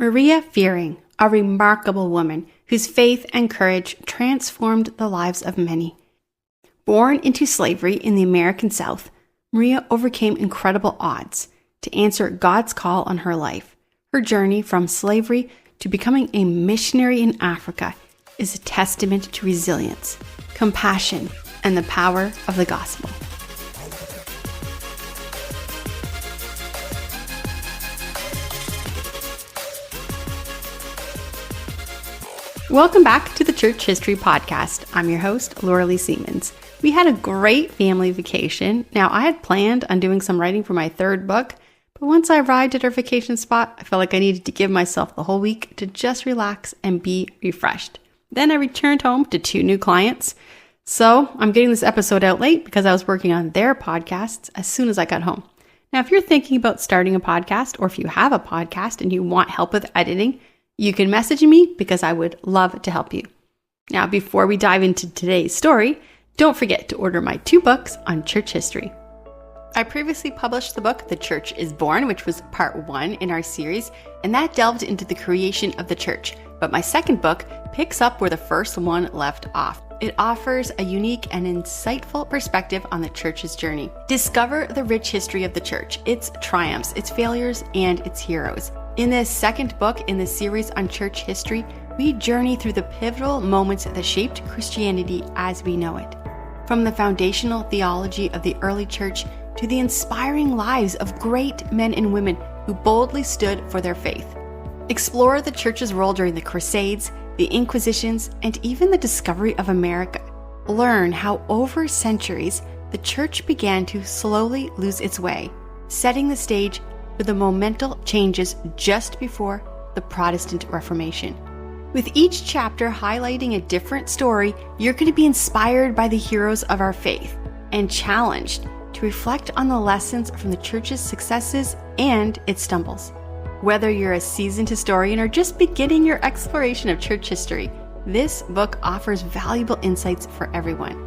Mariah Fearing, a remarkable woman whose faith and courage transformed the lives of many. Born into slavery in the American South, Mariah overcame incredible odds to answer God's call on her life. Her journey from slavery to becoming a missionary in Africa is a testament to resilience, compassion, and the power of the gospel. Welcome back to the Church History Podcast. I'm your host, Lorelee Siemens. We had a great family vacation. Now, I had planned on doing some writing for my third book, but once I arrived at our vacation spot, I felt like I needed to give myself the whole week to just relax and be refreshed. Then I returned home to 2 new clients. So I'm getting this episode out late because I was working on their podcasts as soon as I got home. Now, if you're thinking about starting a podcast, or if you have a podcast and you want help with editing, you can message me because I would love to help you. Now, before we dive into today's story, don't forget to order my 2 books on church history. I previously published the book, The Church is Born, which was part 1 in our series, and that delved into the creation of the church. But my second book picks up where the first one left off. It offers a unique and insightful perspective on the church's journey. Discover the rich history of the church, its triumphs, its failures, and its heroes. In this second book in the series on church history, we journey through the pivotal moments that shaped Christianity as we know it. From the foundational theology of the early church to the inspiring lives of great men and women who boldly stood for their faith. Explore the church's role during the Crusades, the Inquisitions, and even the discovery of America. Learn how over centuries the church began to slowly lose its way, setting the stage for the monumental changes just before the Protestant Reformation. With each chapter highlighting a different story, you're going to be inspired by the heroes of our faith and challenged to reflect on the lessons from the church's successes and its stumbles. Whether you're a seasoned historian or just beginning your exploration of church history, this book offers valuable insights for everyone.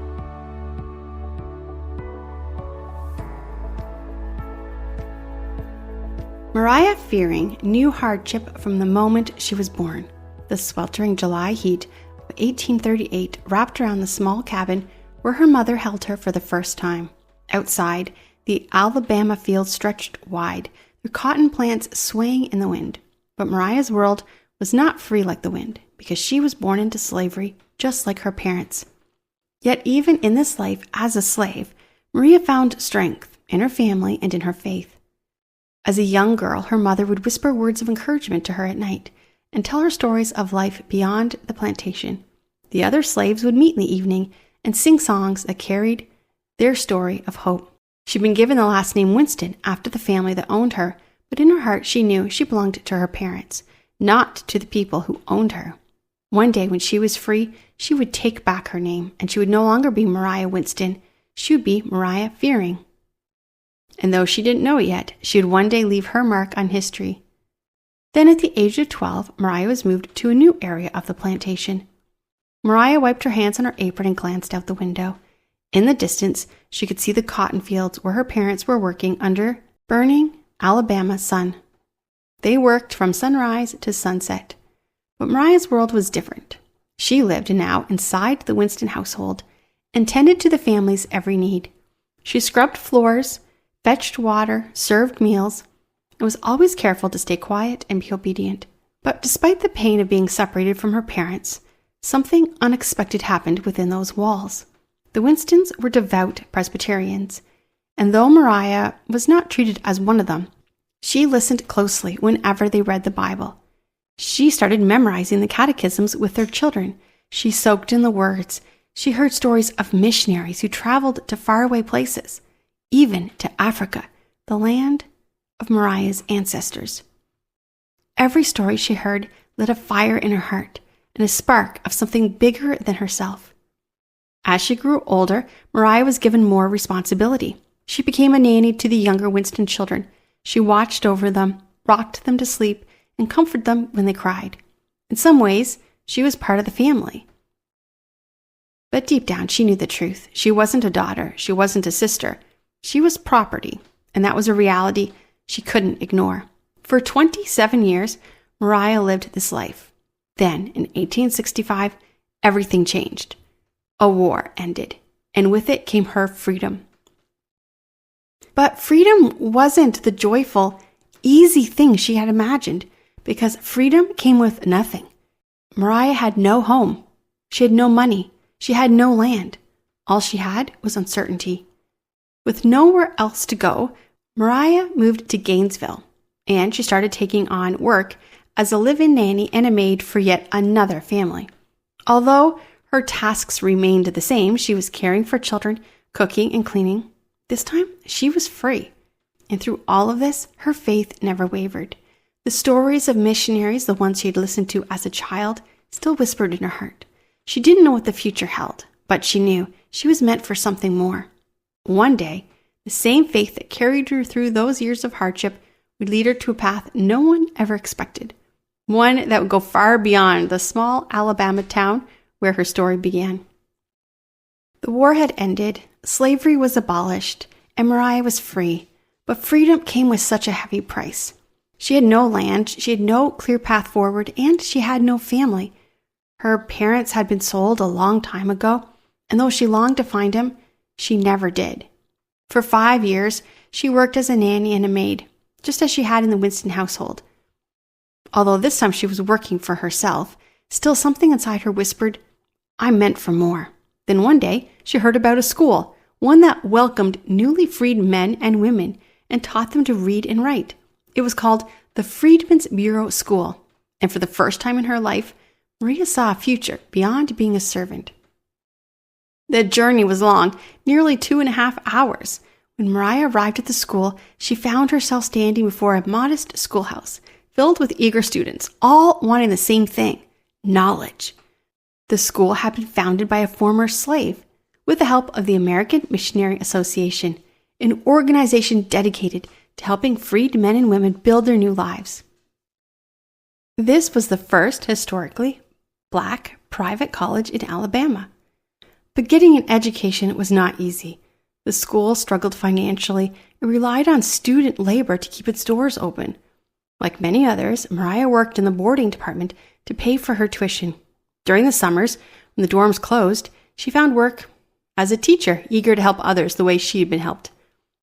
Mariah Fearing knew hardship from the moment she was born. The sweltering July heat of 1838 wrapped around the small cabin where her mother held her for the first time. Outside, the Alabama fields stretched wide, their cotton plants swaying in the wind. But Mariah's world was not free like the wind, because she was born into slavery just like her parents. Yet even in this life as a slave, Mariah found strength in her family and in her faith. As a young girl, her mother would whisper words of encouragement to her at night and tell her stories of life beyond the plantation. The other slaves would meet in the evening and sing songs that carried their story of hope. She'd been given the last name Winston after the family that owned her, but in her heart she knew she belonged to her parents, not to the people who owned her. One day when she was free, she would take back her name, and she would no longer be Mariah Winston. She would be Mariah Fearing. And though she didn't know it yet, she would one day leave her mark on history. Then at the age of 12, Mariah was moved to a new area of the plantation. Mariah wiped her hands on her apron and glanced out the window. In the distance, she could see the cotton fields where her parents were working under burning Alabama sun. They worked from sunrise to sunset. But Mariah's world was different. She lived now inside the Winston household and tended to the family's every need. She scrubbed floors, fetched water, served meals, and was always careful to stay quiet and be obedient. But despite the pain of being separated from her parents, something unexpected happened within those walls. The Winstons were devout Presbyterians, and though Mariah was not treated as one of them, she listened closely whenever they read the Bible. She started memorizing the catechisms with their children. She soaked in the words. She heard stories of missionaries who traveled to faraway places, even to Africa, the land of Mariah's ancestors. Every story she heard lit a fire in her heart and a spark of something bigger than herself. As she grew older, Mariah was given more responsibility. She became a nanny to the younger Winston children. She watched over them, rocked them to sleep, and comforted them when they cried. In some ways, she was part of the family. But deep down, she knew the truth. She wasn't a daughter. She wasn't a sister. She was property, and that was a reality she couldn't ignore. For 27 years, Mariah lived this life. Then, in 1865, everything changed. A war ended, and with it came her freedom. But freedom wasn't the joyful, easy thing she had imagined, because freedom came with nothing. Mariah had no home. She had no money. She had no land. All she had was uncertainty. With nowhere else to go, Mariah moved to Gainesville, and she started taking on work as a live-in nanny and a maid for yet another family. Although her tasks remained the same, she was caring for children, cooking, and cleaning. This time, she was free. And through all of this, her faith never wavered. The stories of missionaries, the ones she had listened to as a child, still whispered in her heart. She didn't know what the future held, but she knew she was meant for something more. One day, the same faith that carried her through those years of hardship would lead her to a path no one ever expected. One that would go far beyond the small Alabama town where her story began. The war had ended, slavery was abolished, and Mariah was free. But freedom came with such a heavy price. She had no land, she had no clear path forward, and she had no family. Her parents had been sold a long time ago, and though she longed to find him, she never did. For 5 years, she worked as a nanny and a maid, just as she had in the Winston household. Although this time she was working for herself, still something inside her whispered, "I'm meant for more." Then one day, she heard about a school, one that welcomed newly freed men and women and taught them to read and write. It was called the Freedmen's Bureau School, and for the first time in her life, Maria saw a future beyond being a servant. The journey was long, nearly 2.5 hours. When Mariah arrived at the school, she found herself standing before a modest schoolhouse, filled with eager students, all wanting the same thing, knowledge. The school had been founded by a former slave, with the help of the American Missionary Association, an organization dedicated to helping freed men and women build their new lives. This was the first, historically, Black private college in Alabama. But getting an education was not easy. The school struggled financially and relied on student labor to keep its doors open. Like many others, Mariah worked in the boarding department to pay for her tuition. During the summers, when the dorms closed, she found work as a teacher, eager to help others the way she had been helped.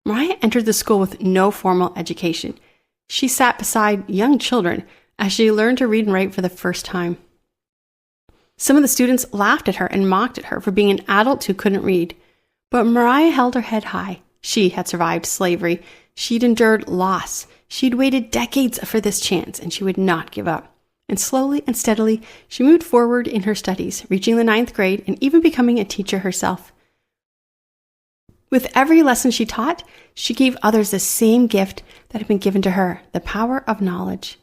Mariah entered the school with no formal education. She sat beside young children as she learned to read and write for the first time. Some of the students laughed at her and mocked at her for being an adult who couldn't read. But Mariah held her head high. She had survived slavery. She'd endured loss. She'd waited decades for this chance, and she would not give up. And slowly and steadily, she moved forward in her studies, reaching the 9th grade and even becoming a teacher herself. With every lesson she taught, she gave others the same gift that had been given to her, the power of knowledge.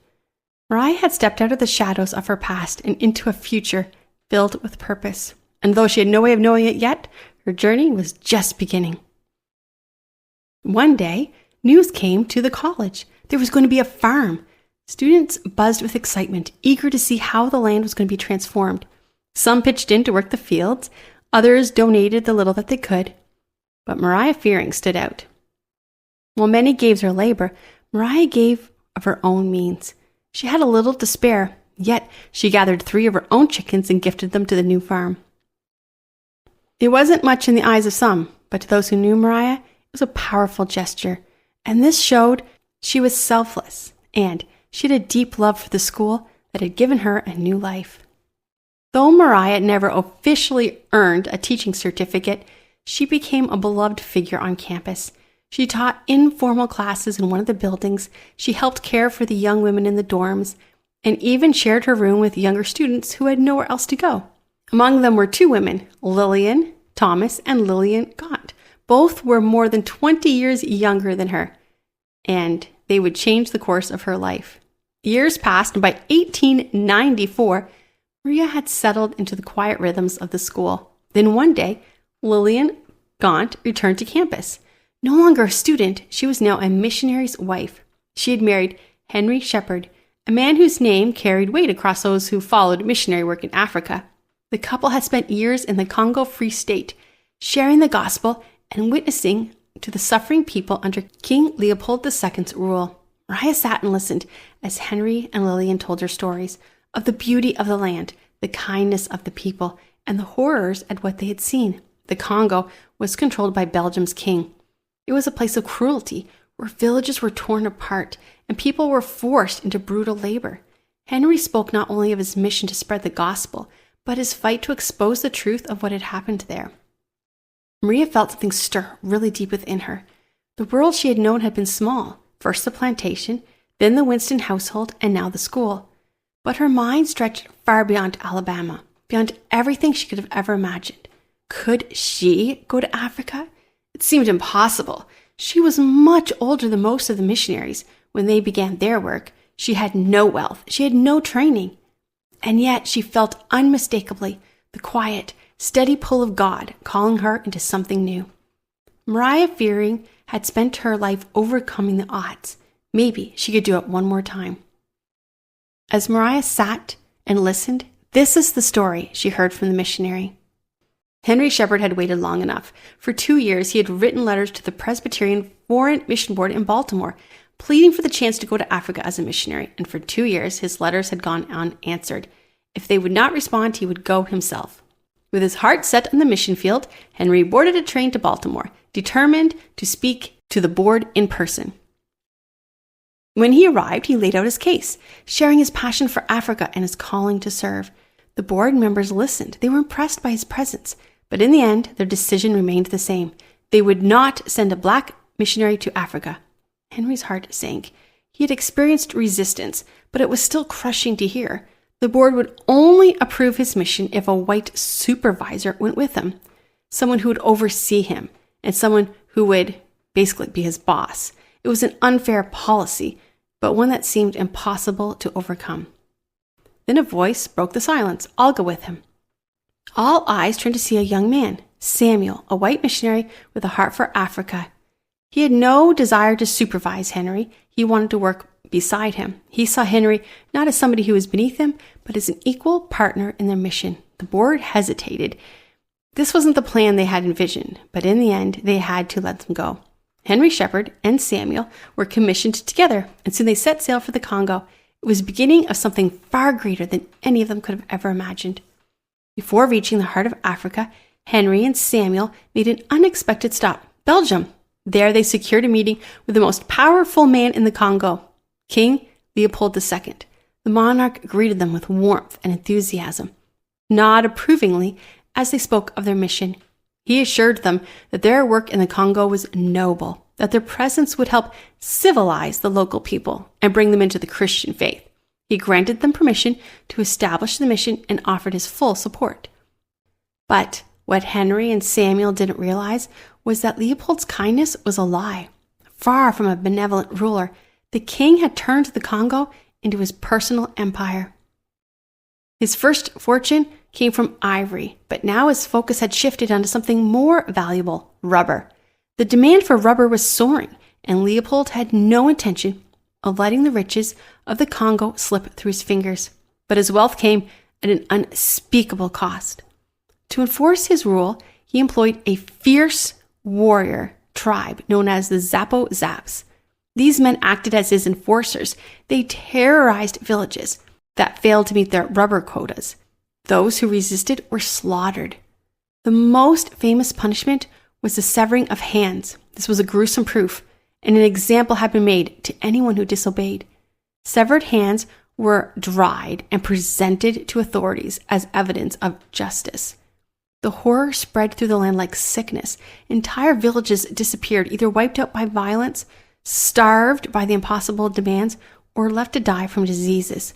Mariah had stepped out of the shadows of her past and into a future filled with purpose. And though she had no way of knowing it yet, her journey was just beginning. One day, news came to the college. There was going to be a farm. Students buzzed with excitement, eager to see how the land was going to be transformed. Some pitched in to work the fields. Others donated the little that they could. But Mariah Fearing stood out. While many gave her labor, Mariah gave of her own means. She had a little to spare, yet she gathered 3 of her own chickens and gifted them to the new farm. It wasn't much in the eyes of some, but to those who knew Mariah, it was a powerful gesture. And this showed she was selfless, and she had a deep love for the school that had given her a new life. Though Mariah never officially earned a teaching certificate, she became a beloved figure on campus. She taught informal classes in one of the buildings. She helped care for the young women in the dorms, and even shared her room with younger students who had nowhere else to go. Among them were 2 women, Lillian Thomas and Lillian Gaunt. Both were more than 20 years younger than her, and they would change the course of her life. Years passed, and by 1894, Maria had settled into the quiet rhythms of the school. Then one day, Lillian Gaunt returned to campus. No longer a student, she was now a missionary's wife. She had married Henry Shepherd, a man whose name carried weight across those who followed missionary work in Africa. The couple had spent years in the Congo Free State, sharing the gospel and witnessing to the suffering people under King Leopold II's rule. Mariah sat and listened as Henry and Lillian told her stories of the beauty of the land, the kindness of the people, and the horrors at what they had seen. The Congo was controlled by Belgium's king. It was a place of cruelty where villages were torn apart and people were forced into brutal labor. Henry spoke not only of his mission to spread the gospel, but his fight to expose the truth of what had happened there. Maria felt something stir really deep within her. The world she had known had been small, first the plantation, then the Winston household, and now the school. But her mind stretched far beyond Alabama, beyond everything she could have ever imagined. Could she go to Africa? It seemed impossible. She was much older than most of the missionaries when they began their work. She had no wealth. She had no training. And yet she felt unmistakably the quiet, steady pull of God calling her into something new. Mariah Fearing had spent her life overcoming the odds. Maybe she could do it one more time. As Mariah sat and listened, this is the story she heard from the missionary. Henry Shepherd had waited long enough. For 2 years, he had written letters to the Presbyterian Foreign Mission Board in Baltimore, pleading for the chance to go to Africa as a missionary, and for 2 years, his letters had gone unanswered. If they would not respond, he would go himself. With his heart set on the mission field, Henry boarded a train to Baltimore, determined to speak to the board in person. When he arrived, he laid out his case, sharing his passion for Africa and his calling to serve. The board members listened. They were impressed by his presence, but in the end, their decision remained the same. They would not send a black missionary to Africa. Henry's heart sank. He had experienced resistance, but it was still crushing to hear. The board would only approve his mission if a white supervisor went with him, someone who would oversee him, and someone who would basically be his boss. It was an unfair policy, but one that seemed impossible to overcome. Then a voice broke the silence. "I'll go with him." All eyes turned to see a young man, Samuel, a white missionary with a heart for Africa. He had no desire to supervise Henry. He wanted to work beside him. He saw Henry not as somebody who was beneath him, but as an equal partner in their mission. The board hesitated. This wasn't the plan they had envisioned, but in the end, they had to let them go. Henry Shepherd and Samuel were commissioned together, and soon they set sail for the Congo. It was the beginning of something far greater than any of them could have ever imagined. Before reaching the heart of Africa, Henry and Samuel made an unexpected stop, Belgium. There they secured a meeting with the most powerful man in the Congo, King Leopold II. The monarch greeted them with warmth and enthusiasm, not approvingly as they spoke of their mission. He assured them that their work in the Congo was noble, that their presence would help civilize the local people and bring them into the Christian faith. He granted them permission to establish the mission and offered his full support. But what Henry and Samuel didn't realize was that Leopold's kindness was a lie. Far from a benevolent ruler, the king had turned the Congo into his personal empire. His first fortune came from ivory, but now his focus had shifted onto something more valuable, rubber. The demand for rubber was soaring, and Leopold had no intention of letting the riches of the Congo slip through his fingers. But his wealth came at an unspeakable cost. To enforce his rule, he employed a fierce warrior tribe known as the Zapo Zaps. These men acted as his enforcers. They terrorized villages that failed to meet their rubber quotas. Those who resisted were slaughtered. The most famous punishment was the severing of hands. This was a gruesome proof, and an example had been made to anyone who disobeyed. Severed hands were dried and presented to authorities as evidence of justice. The horror spread through the land like sickness. Entire villages disappeared, either wiped out by violence, starved by the impossible demands, or left to die from diseases.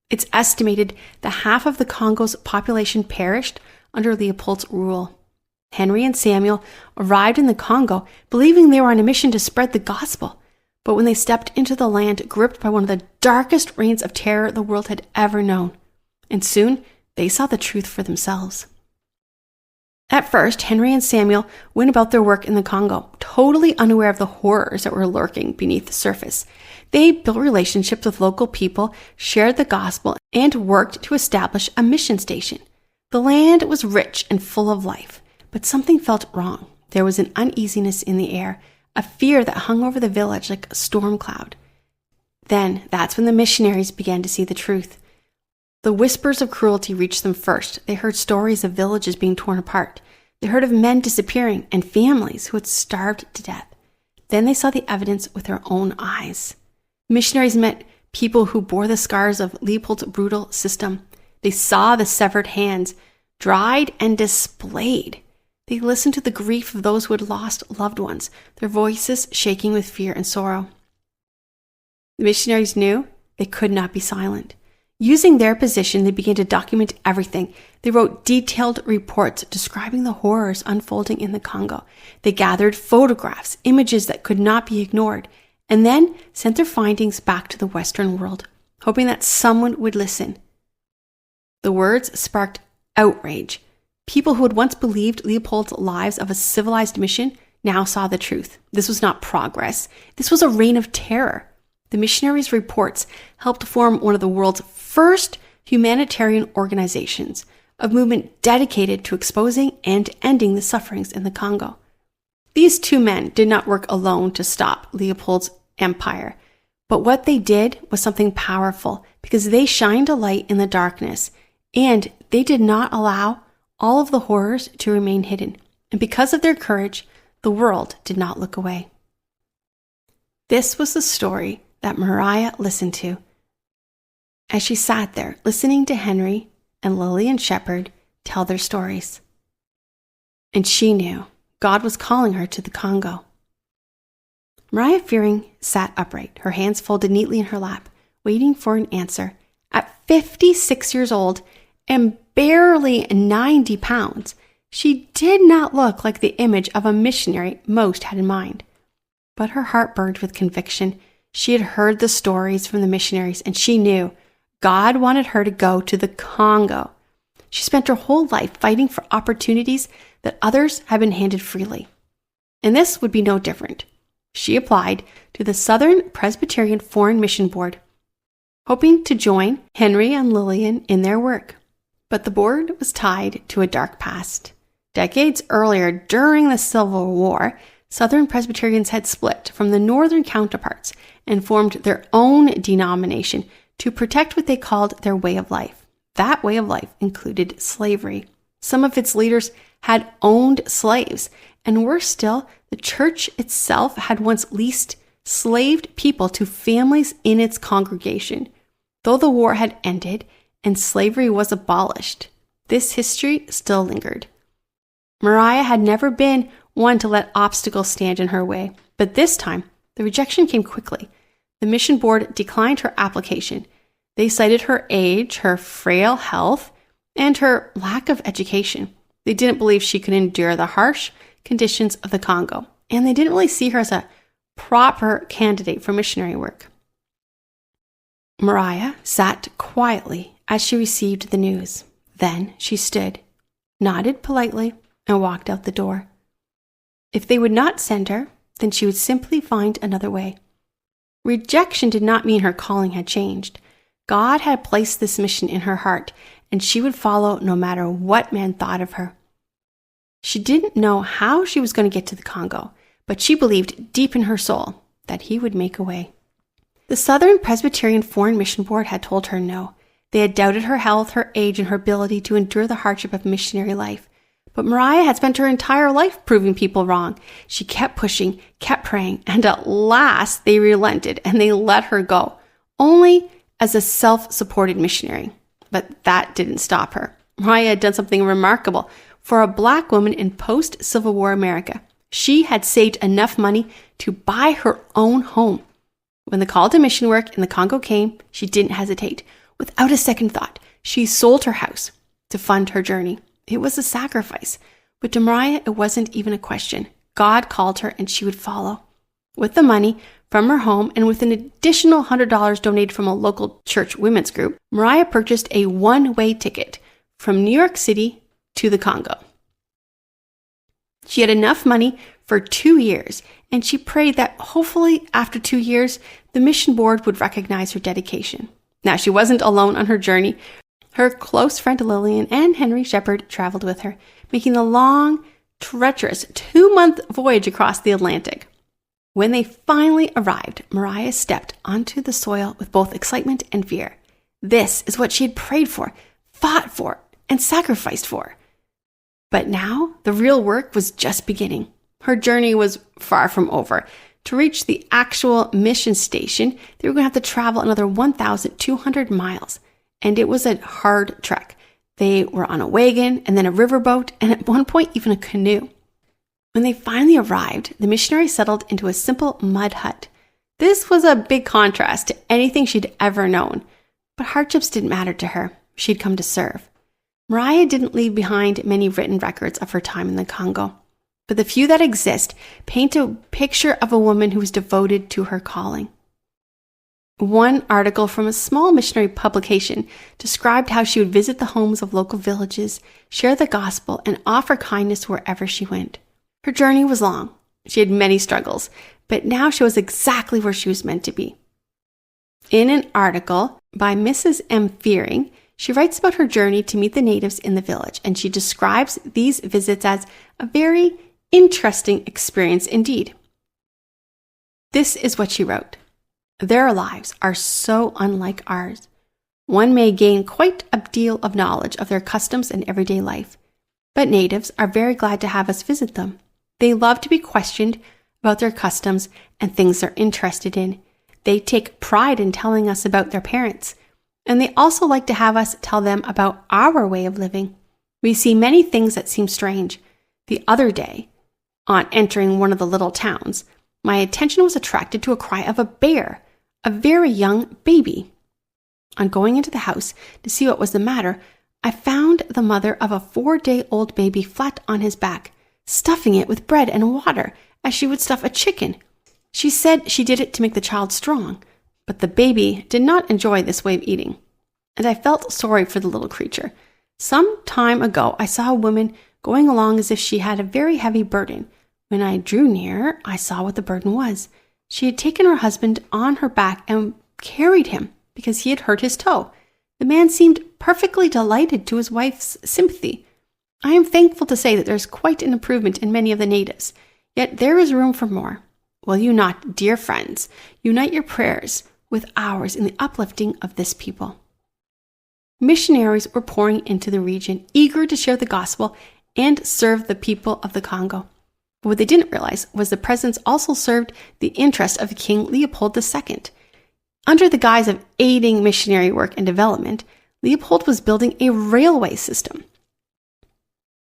It's estimated that half of the Congo's population perished under Leopold's rule. Henry and Samuel arrived in the Congo believing they were on a mission to spread the gospel, but when they stepped into the land gripped by one of the darkest reigns of terror the world had ever known, and soon they saw the truth for themselves. At first, Henry and Samuel went about their work in the Congo, totally unaware of the horrors that were lurking beneath the surface. They built relationships with local people, shared the gospel, and worked to establish a mission station. The land was rich and full of life, but something felt wrong. There was an uneasiness in the air, a fear that hung over the village like a storm cloud. Then that's when the missionaries began to see the truth. The whispers of cruelty reached them first. They heard stories of villages being torn apart. They heard of men disappearing and families who had starved to death. Then they saw the evidence with their own eyes. Missionaries met people who bore the scars of Leopold's brutal system. They saw the severed hands, dried and displayed. They listened to the grief of those who had lost loved ones, their voices shaking with fear and sorrow. The missionaries knew they could not be silent. Using their position, they began to document everything. They wrote detailed reports describing the horrors unfolding in the Congo. They gathered photographs, images that could not be ignored, and then sent their findings back to the Western world, hoping that someone would listen. The words sparked outrage. People who had once believed Leopold's lives of a civilized mission now saw the truth. This was not progress. This was a reign of terror. The missionaries' reports helped form one of the world's first humanitarian organizations, a movement dedicated to exposing and ending the sufferings in the Congo. These two men did not work alone to stop Leopold's empire, but what they did was something powerful because they shined a light in the darkness, and they did not allow all of the horrors to remain hidden. And because of their courage, the world did not look away. This was the story that Mariah listened to as she sat there listening to Henry and Lillian Shepherd tell their stories. And she knew God was calling her to the Congo. Mariah Fearing sat upright, her hands folded neatly in her lap, waiting for an answer. At 56 years old and barely 90 pounds, she did not look like the image of a missionary most had in mind. But her heart burned with conviction. She had heard the stories from the missionaries, and she knew God wanted her to go to the Congo. She spent her whole life fighting for opportunities that others had been handed freely. And this would be no different. She applied to the Southern Presbyterian Foreign Mission Board, hoping to join Henry and Lillian in their work. But the board was tied to a dark past. Decades earlier, during the Civil War, Southern Presbyterians had split from the Northern counterparts and formed their own denomination to protect what they called their way of life. That way of life included slavery. Some of its leaders had owned slaves, and worse still, the church itself had once leased slaved people to families in its congregation. Though the war had ended and slavery was abolished, this history still lingered. Mariah had never been one to let obstacles stand in her way, but this time, the rejection came quickly. The mission board declined her application. They cited her age, her frail health, and her lack of education. They didn't believe she could endure the harsh conditions of the Congo, and they didn't really see her as a proper candidate for missionary work. Mariah sat quietly as she received the news. Then she stood, nodded politely, and walked out the door. If they would not send her, then she would simply find another way. Rejection did not mean her calling had changed. God had placed this mission in her heart, and she would follow no matter what men thought of her. She didn't know how she was going to get to the Congo, but she believed deep in her soul that he would make a way. The Southern Presbyterian Foreign Mission Board had told her no. They had doubted her health, her age, and her ability to endure the hardship of missionary life. But Mariah had spent her entire life proving people wrong. She kept pushing, kept praying, and at last they relented and they let her go, only as a self-supported missionary. But that didn't stop her. Mariah had done something remarkable. For a Black woman in post-Civil War America, she had saved enough money to buy her own home. When the call to mission work in the Congo came, she didn't hesitate. Without a second thought, she sold her house to fund her journey. It was a sacrifice, but to Mariah, it wasn't even a question. God called her and she would follow. With the money from her home and with an additional $100 donated from a local church women's group, Mariah purchased a one-way ticket from New York City to the Congo. She had enough money for 2 years, and she prayed that hopefully after 2 years, the mission board would recognize her dedication. Now, she wasn't alone on her journey. Her close friend Lillian and Henry Shepherd traveled with her, making the long, treacherous 2-month voyage across the Atlantic. When they finally arrived, Mariah stepped onto the soil with both excitement and fear. This is what she had prayed for, fought for, and sacrificed for. But now, the real work was just beginning. Her journey was far from over. To reach the actual mission station, they were going to have to travel another 1,200 miles, and it was a hard trek. They were on a wagon, and then a riverboat, and at one point even a canoe. When they finally arrived, the missionary settled into a simple mud hut. This was a big contrast to anything she'd ever known, but hardships didn't matter to her. She'd come to serve. Mariah didn't leave behind many written records of her time in the Congo, but the few that exist paint a picture of a woman who was devoted to her calling. One article from a small missionary publication described how she would visit the homes of local villages, share the gospel, and offer kindness wherever she went. Her journey was long. She had many struggles, but now she was exactly where she was meant to be. In an article by Mrs. M. Fearing, she writes about her journey to meet the natives in the village, and she describes these visits as a very interesting experience indeed. This is what she wrote. Their lives are so unlike ours. One may gain quite a deal of knowledge of their customs and everyday life, but natives are very glad to have us visit them. They love to be questioned about their customs and things they're interested in. They take pride in telling us about their parents, and they also like to have us tell them about our way of living. We see many things that seem strange. The other day, on entering one of the little towns, my attention was attracted to a cry of a bear, a very young baby. On going into the house to see what was the matter, I found the mother of a 4-day-old baby flat on his back, stuffing it with bread and water as she would stuff a chicken. She said she did it to make the child strong, but the baby did not enjoy this way of eating, and I felt sorry for the little creature. Some time ago, I saw a woman going along as if she had a very heavy burden. When I drew near, I saw what the burden was. She had taken her husband on her back and carried him because he had hurt his toe. The man seemed perfectly delighted to his wife's sympathy. I am thankful to say that there's quite an improvement in many of the natives, yet there is room for more. Will you not, dear friends, unite your prayers with ours in the uplifting of this people? Missionaries were pouring into the region, eager to share the gospel and serve the people of the Congo. But what they didn't realize was the presence also served the interest of King Leopold II. Under the guise of aiding missionary work and development, Leopold was building a railway system.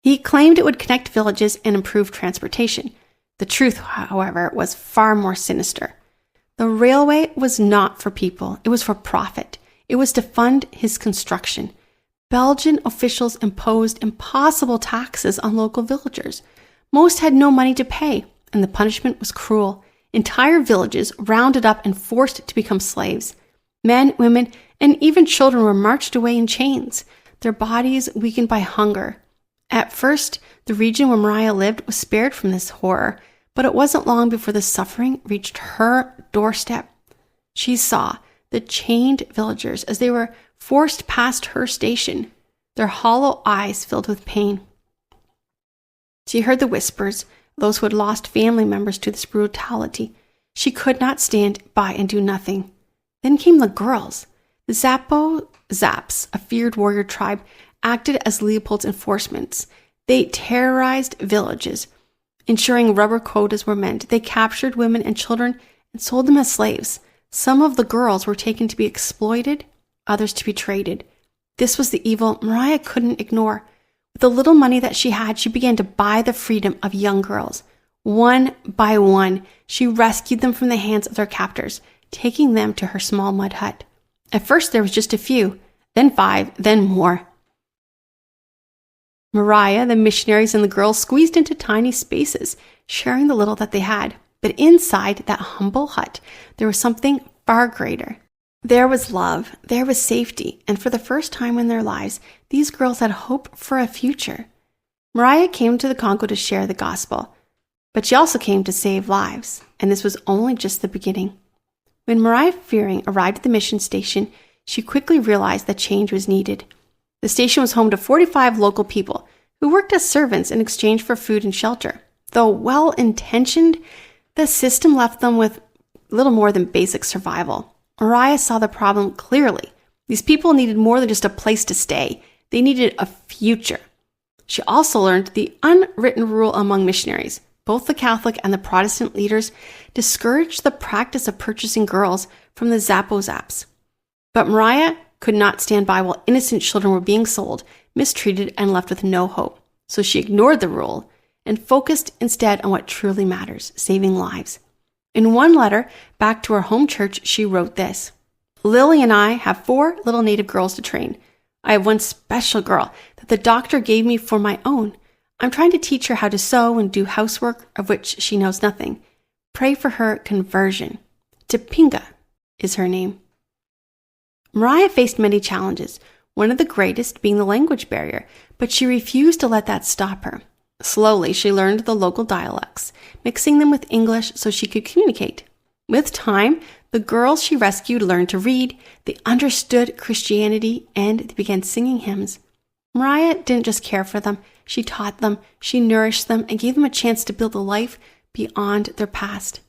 He claimed it would connect villages and improve transportation. The truth, however, was far more sinister. The railway was not for people, it was for profit. It was to fund his construction. Belgian officials imposed impossible taxes on local villagers. Most had no money to pay, and the punishment was cruel. Entire villages rounded up and forced to become slaves. Men, women, and even children were marched away in chains, their bodies weakened by hunger. At first, the region where Mariah lived was spared from this horror, but it wasn't long before the suffering reached her doorstep. She saw the chained villagers as they were forced past her station, their hollow eyes filled with pain. She heard the whispers of those who had lost family members to this brutality. She could not stand by and do nothing. Then came the girls. The Zaps, a feared warrior tribe, acted as Leopold's enforcements. They terrorized villages, ensuring rubber quotas were met. They captured women and children and sold them as slaves. Some of the girls were taken to be exploited, others to be traded. This was the evil Mariah couldn't ignore. With the little money that she had, she began to buy the freedom of young girls. One by one, she rescued them from the hands of their captors, taking them to her small mud hut. At first, there was just a few, then 5, then more. Mariah, the missionaries, and the girls squeezed into tiny spaces, sharing the little that they had. But inside that humble hut, there was something far greater. There was love, there was safety, and for the first time in their lives, these girls had hope for a future. Mariah came to the Congo to share the gospel, but she also came to save lives, and this was only just the beginning. When Mariah Fearing arrived at the mission station, she quickly realized that change was needed. The station was home to 45 local people who worked as servants in exchange for food and shelter. Though well-intentioned, The system left them with little more than basic survival. Mariah saw the problem clearly. These people needed more than just a place to stay. They needed a future. She also learned the unwritten rule among missionaries. Both the Catholic and the Protestant leaders discouraged the practice of purchasing girls from the Zaps. But Mariah could not stand by while innocent children were being sold, mistreated, and left with no hope. So she ignored the rule and focused instead on what truly matters, saving lives. In one letter back to her home church, she wrote this: "Lily and I have 4 little native girls to train. I have one special girl that the doctor gave me for my own. I'm trying to teach her how to sew and do housework of which she knows nothing. Pray for her conversion." Topinga is her name. Mariah faced many challenges, one of the greatest being the language barrier, but she refused to let that stop her. Slowly, she learned the local dialects, mixing them with English so she could communicate. With time, the girls she rescued learned to read, they understood Christianity, and they began singing hymns. Mariah didn't just care for them, she taught them, she nourished them, and gave them a chance to build a life beyond their past.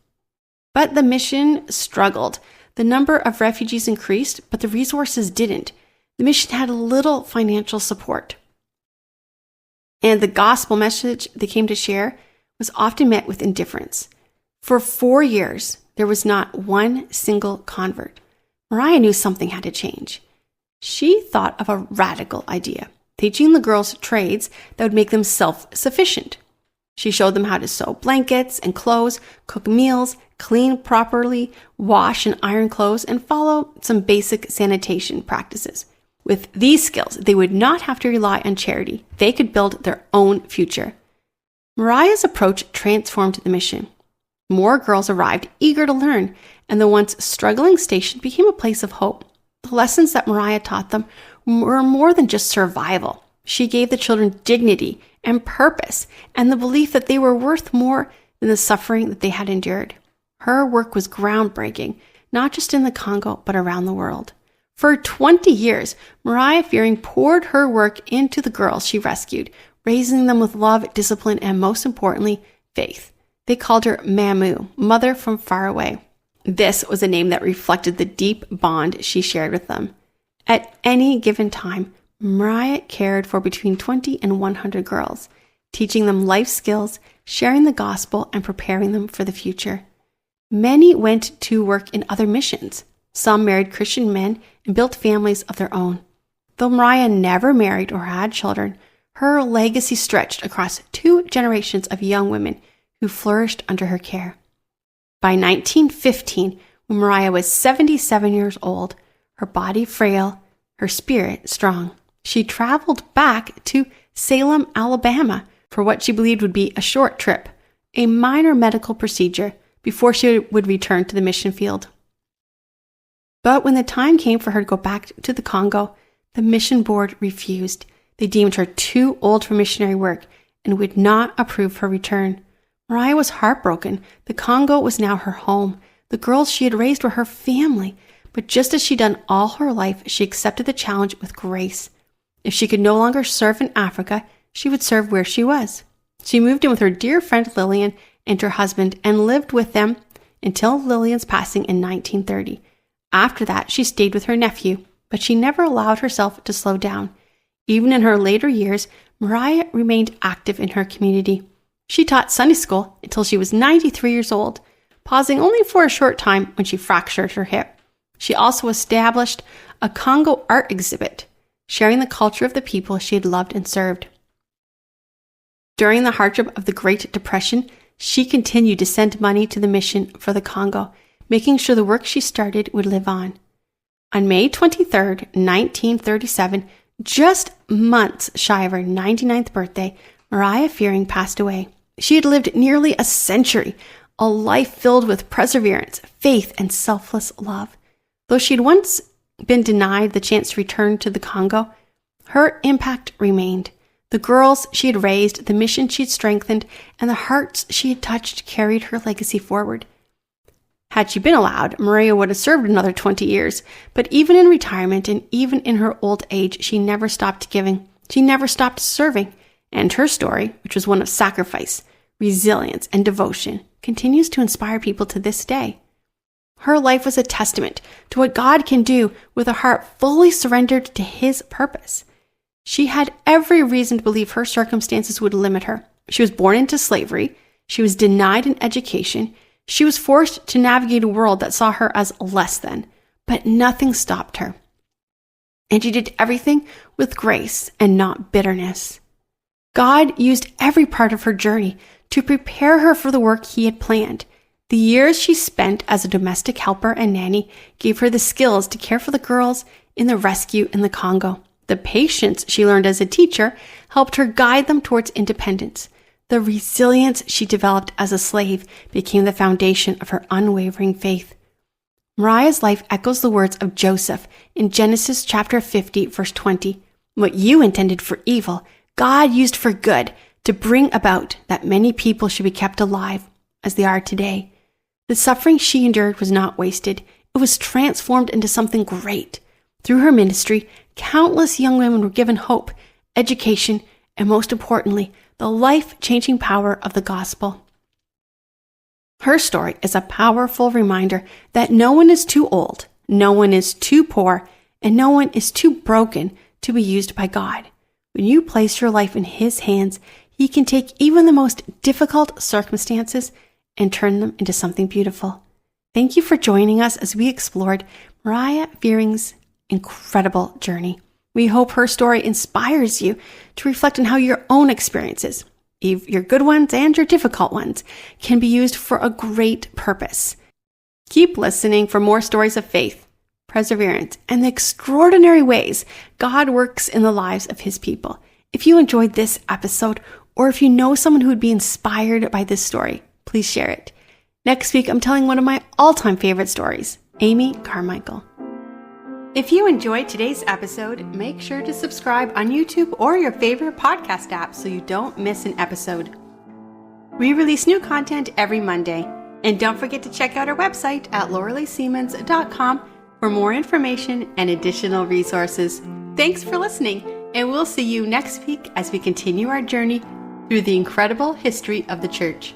But the mission struggled. The number of refugees increased, but the resources didn't. The mission had little financial support. And the gospel message they came to share was often met with indifference. For 4 years, there was not one single convert. Mariah knew something had to change. She thought of a radical idea, teaching the girls trades that would make them self-sufficient. She showed them how to sew blankets and clothes, cook meals, clean properly, wash and iron clothes, and follow some basic sanitation practices. With these skills, they would not have to rely on charity. They could build their own future. Mariah's approach transformed the mission. More girls arrived, eager to learn, and the once struggling station became a place of hope. The lessons that Mariah taught them were more than just survival. She gave the children dignity and purpose, and the belief that they were worth more than the suffering that they had endured. Her work was groundbreaking, not just in the Congo, but around the world. For 20 years, Mariah Fearing poured her work into the girls she rescued, raising them with love, discipline, and most importantly, faith. They called her Mamu, Mother from Far Away. This was a name that reflected the deep bond she shared with them. At any given time, Mariah cared for between 20 and 100 girls, teaching them life skills, sharing the gospel, and preparing them for the future. Many went to work in other missions. Some married Christian men and built families of their own. Though Mariah never married or had children, her legacy stretched across 2 generations of young women who flourished under her care. By 1915, when Mariah was 77 years old, her body frail, her spirit strong, she traveled back to Salem, Alabama, for what she believed would be a short trip, a minor medical procedure, before she would return to the mission field. But when the time came for her to go back to the Congo, the mission board refused. They deemed her too old for missionary work and would not approve her return. Mariah was heartbroken. The Congo was now her home. The girls she had raised were her family. But just as she'd done all her life, she accepted the challenge with grace. If she could no longer serve in Africa, she would serve where she was. She moved in with her dear friend Lillian and her husband and lived with them until Lillian's passing in 1930. After that, she stayed with her nephew, but she never allowed herself to slow down. Even in her later years, Mariah remained active in her community. She taught Sunday school until she was 93 years old, pausing only for a short time when she fractured her hip. She also established a Congo art exhibit, sharing the culture of the people she had loved and served. During the hardship of the Great Depression, she continued to send money to the mission for the Congo, making sure the work she started would live on. On May 23, 1937, just months shy of her 99th birthday, Mariah Fearing passed away. She had lived nearly a century, a life filled with perseverance, faith, and selfless love. Though she had once been denied the chance to return to the Congo, her impact remained. The girls she had raised, the mission she had strengthened, and the hearts she had touched carried her legacy forward. Had she been allowed, Maria would have served another 20 years, but even in retirement and even in her old age, she never stopped giving. She never stopped serving, and her story, which was one of sacrifice, resilience, and devotion, continues to inspire people to this day. Her life was a testament to what God can do with a heart fully surrendered to His purpose. She had every reason to believe her circumstances would limit her. She was born into slavery. She was denied an education. She was forced to navigate a world that saw her as less than, but nothing stopped her. And she did everything with grace and not bitterness. God used every part of her journey to prepare her for the work He had planned. The years she spent as a domestic helper and nanny gave her the skills to care for the girls in the rescue in the Congo. The patience she learned as a teacher helped her guide them towards independence. The resilience she developed as a slave became the foundation of her unwavering faith. Mariah's life echoes the words of Joseph in Genesis chapter 50, verse 20. What you intended for evil, God used for good to bring about that many people should be kept alive as they are today. The suffering she endured was not wasted. It was transformed into something great. Through her ministry, countless young women were given hope, education, and most importantly, the life-changing power of the gospel. Her story is a powerful reminder that no one is too old, no one is too poor, and no one is too broken to be used by God. When you place your life in His hands, He can take even the most difficult circumstances and turn them into something beautiful. Thank you for joining us as we explored Mariah Fearing's incredible journey. We hope her story inspires you to reflect on how your own experiences, your good ones and your difficult ones, can be used for a great purpose. Keep listening for more stories of faith, perseverance, and the extraordinary ways God works in the lives of His people. If you enjoyed this episode, or if you know someone who would be inspired by this story, please share it. Next week, I'm telling one of my all-time favorite stories, Amy Carmichael. If you enjoyed today's episode, make sure to subscribe on YouTube or your favorite podcast app so you don't miss an episode. We release new content every Monday. And don't forget to check out our website at LoreleeSiemens.com for more information and additional resources. Thanks for listening, and we'll see you next week as we continue our journey through the incredible history of the church.